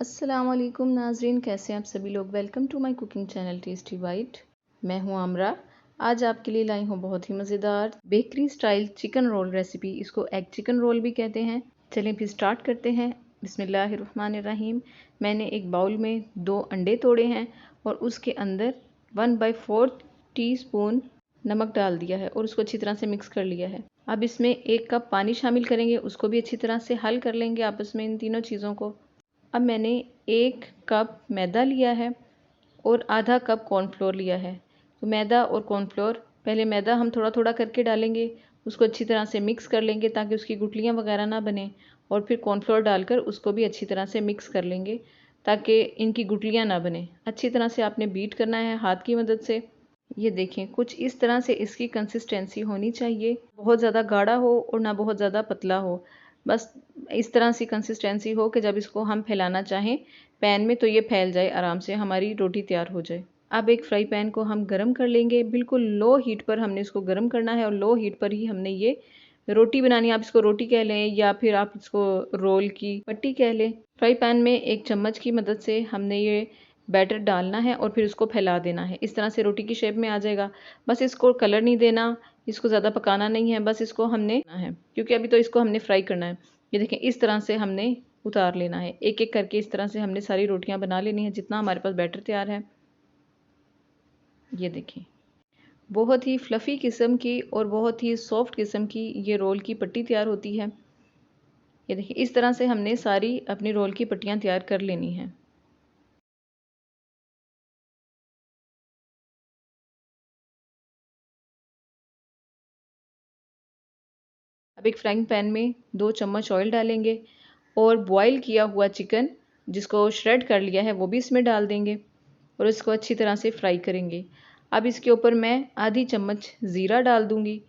अस्सलाम वालेकुम नाजरीन, कैसे हैं आप सभी लोग। Welcome to my cooking channel tasty bite. मैं हूं आमरा। आज आपके लिए लाई हूं बहुत ही मज़ेदार bakery style chicken roll recipe. इसको एग चिकन रोल भी कहते हैं। चलें फिर स्टार्ट करते हैं। बिस्मिल्लाहिर्रहमानिर्रहीम। मैंने एक बाउल में 2 अंडे तोड़े हैं और उसके अंदर 1/4 टीस्पून नमक डाल दिया है और उसको अच्छी तरह से मिक्स कर लिया है। अब इसमें 1 कप पानी शामिल करेंगे, उसको भी अच्छी तरह से हल कर लेंगे आपस में इन तीनों चीज़ों को। अब मैंने 1 कप मैदा लिया है और आधा कप कॉर्नफ्लोर लिया है। तो मैदा और कॉर्नफ्लोर, पहले मैदा हम थोड़ा थोड़ा करके डालेंगे, उसको अच्छी तरह से मिक्स कर लेंगे ताकि उसकी गुठलियाँ वगैरह ना बने। और फिर कॉर्नफ्लोर डालकर उसको भी अच्छी तरह से मिक्स कर लेंगे ताकि इनकी गुठलियाँ ना बने। अच्छी तरह से आपने बीट करना है हाथ की मदद से। ये देखें, कुछ इस तरह से इसकी कंसिस्टेंसी होनी चाहिए। बहुत ज़्यादा गाढ़ा हो और ना बहुत ज़्यादा पतला हो, बस इस तरह से कंसिस्टेंसी हो कि जब इसको हम फैलाना चाहें पैन में तो ये फैल जाए, आराम से हमारी रोटी तैयार हो जाए। अब एक फ्राई पैन को हम गरम कर लेंगे। बिल्कुल लो हीट पर हमने इसको गरम करना है और लो हीट पर ही हमने ये रोटी बनानी है। आप इसको रोटी कह लें या फिर आप इसको रोल की पट्टी कह लें। फ्राई पैन में एक चम्मच की मदद से हमने ये बैटर डालना है और फिर उसको फैला देना है। इस तरह से रोटी की शेप में आ जाएगा। बस इसको कलर नहीं देना, इसको ज़्यादा पकाना नहीं है, बस इसको हमने है क्योंकि अभी तो इसको हमने फ्राई करना है। ये देखें, इस तरह से हमने उतार लेना है। एक एक करके इस तरह से हमने सारी रोटियां बना लेनी है जितना हमारे पास बैटर तैयार है। ये देखें, बहुत ही फ्लफ़ी किस्म की और बहुत ही सॉफ्ट किस्म की ये रोल की पट्टी तैयार होती है। ये देखिए, इस तरह से हमने सारी अपनी रोल की पट्टियाँ तैयार कर लेनी हैं। अब एक फ्राइंग पैन में 2 चम्मच ऑयल डालेंगे और बॉईल किया हुआ चिकन जिसको श्रेड कर लिया है वो भी इसमें डाल देंगे और इसको अच्छी तरह से फ्राई करेंगे। अब इसके ऊपर मैं आधी चम्मच ज़ीरा डाल दूंगी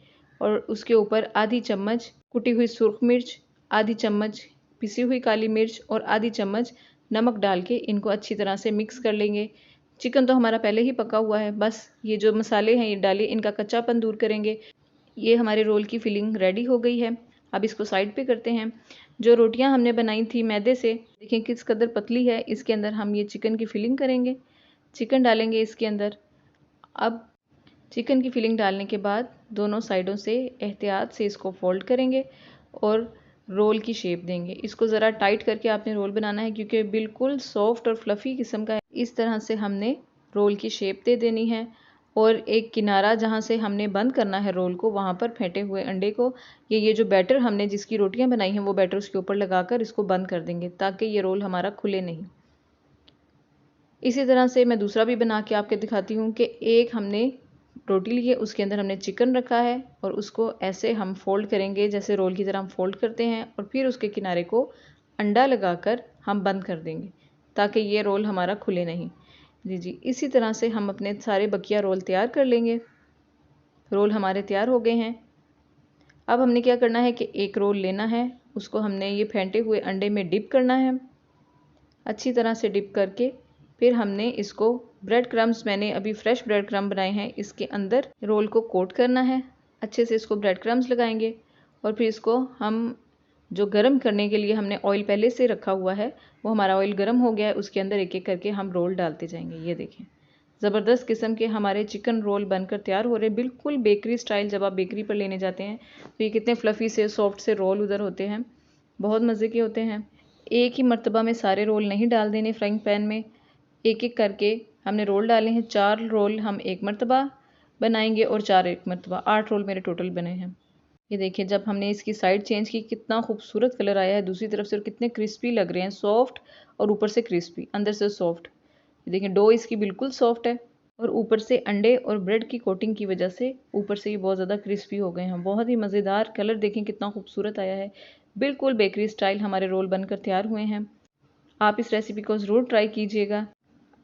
और उसके ऊपर आधी चम्मच कुटी हुई सुर्ख मिर्च, आधी चम्मच पिसी हुई काली मिर्च और आधी चम्मच नमक डाल के इनको अच्छी तरह से मिक्स कर लेंगे। चिकन तो हमारा पहले ही पका हुआ है, बस ये जो मसाले हैं ये डाले, इनका कच्चापन दूर करेंगे। ये हमारे रोल की फिलिंग रेडी हो गई है। अब इसको साइड पे करते हैं। जो रोटियां हमने बनाई थी मैदे से, देखें किस कदर पतली है। इसके अंदर हम ये चिकन की फिलिंग करेंगे, चिकन डालेंगे इसके अंदर। अब चिकन की फिलिंग डालने के बाद दोनों साइडों से एहतियात से इसको फोल्ड करेंगे और रोल की शेप देंगे। इसको ज़रा टाइट करके आपने रोल बनाना है क्योंकि बिल्कुल सॉफ्ट और फ्लफ़ी किस्म का है। इस तरह से हमने रोल की शेप दे देनी है और एक किनारा जहाँ से हमने बंद करना है रोल को, वहाँ पर फेंटे हुए अंडे को ये जो बैटर हमने जिसकी रोटियां बनाई हैं वो बैटर उसके ऊपर लगाकर इसको बंद कर देंगे ताकि ये रोल हमारा खुले नहीं। इसी तरह से मैं दूसरा भी बना के आपके दिखाती हूँ कि एक हमने रोटी ली है, उसके अंदर हमने चिकन रखा है और उसको ऐसे हम फोल्ड करेंगे जैसे रोल की तरह हम फोल्ड करते हैं और फिर उसके किनारे को अंडा लगाकर हम बंद कर देंगे ताकि ये रोल हमारा खुले नहीं। जी, इसी तरह से हम अपने सारे बकिया रोल तैयार कर लेंगे। रोल हमारे तैयार हो गए हैं। अब हमने क्या करना है कि एक रोल लेना है, उसको हमने ये फेंटे हुए अंडे में डिप करना है। अच्छी तरह से डिप करके फिर हमने इसको ब्रेड क्रम्स, मैंने अभी फ्रेश ब्रेड क्रम्ब बनाए हैं, इसके अंदर रोल को कोट करना है। अच्छे से इसको ब्रेड क्रम्स लगाएंगे और फिर इसको हम जो गर्म करने के लिए हमने ऑयल पहले से रखा हुआ है वो हमारा ऑयल गर्म हो गया है, उसके अंदर एक एक करके हम रोल डालते जाएंगे। ये देखें, ज़बरदस्त किस्म के हमारे चिकन रोल बनकर तैयार हो रहे हैं, बिल्कुल बेकरी स्टाइल। जब आप बेकरी पर लेने जाते हैं तो ये कितने फ्लफ़ी से सॉफ्ट से रोल उधर होते हैं, बहुत मज़े के होते हैं। एक ही मर्तबा में सारे रोल नहीं डाल देने फ्राइंग पैन में, एक एक करके हमने रोल डाले हैं। 4 रोल हम एक मर्तबा बनाएंगे और 4 एक मर्तबा, 8 रोल मेरे टोटल बने हैं। ये देखिए, जब हमने इसकी साइड चेंज की कितना खूबसूरत कलर आया है दूसरी तरफ से और कितने क्रिस्पी लग रहे हैं, सॉफ्ट और ऊपर से क्रिस्पी, अंदर से सॉफ्ट। ये देखिए, डो इसकी बिल्कुल सॉफ्ट है और ऊपर से अंडे और ब्रेड की कोटिंग की वजह से ऊपर से ये बहुत ज़्यादा क्रिस्पी हो गए हैं। बहुत ही मज़ेदार कलर देखें कितना खूबसूरत आया है। बिल्कुल बेकरी स्टाइल हमारे रोल बनकर तैयार हुए हैं। आप इस रेसिपी को ज़रूर ट्राई कीजिएगा।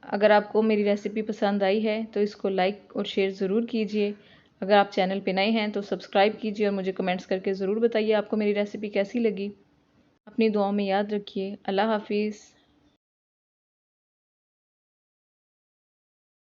अगर आपको मेरी रेसिपी पसंद आई है तो इसको लाइक और शेयर ज़रूर कीजिए। अगर आप चैनल पे नए हैं तो सब्सक्राइब कीजिए और मुझे कमेंट्स करके ज़रूर बताइए आपको मेरी रेसिपी कैसी लगी। अपनी दुआओं में याद रखिए। अल्लाह हाफिज़।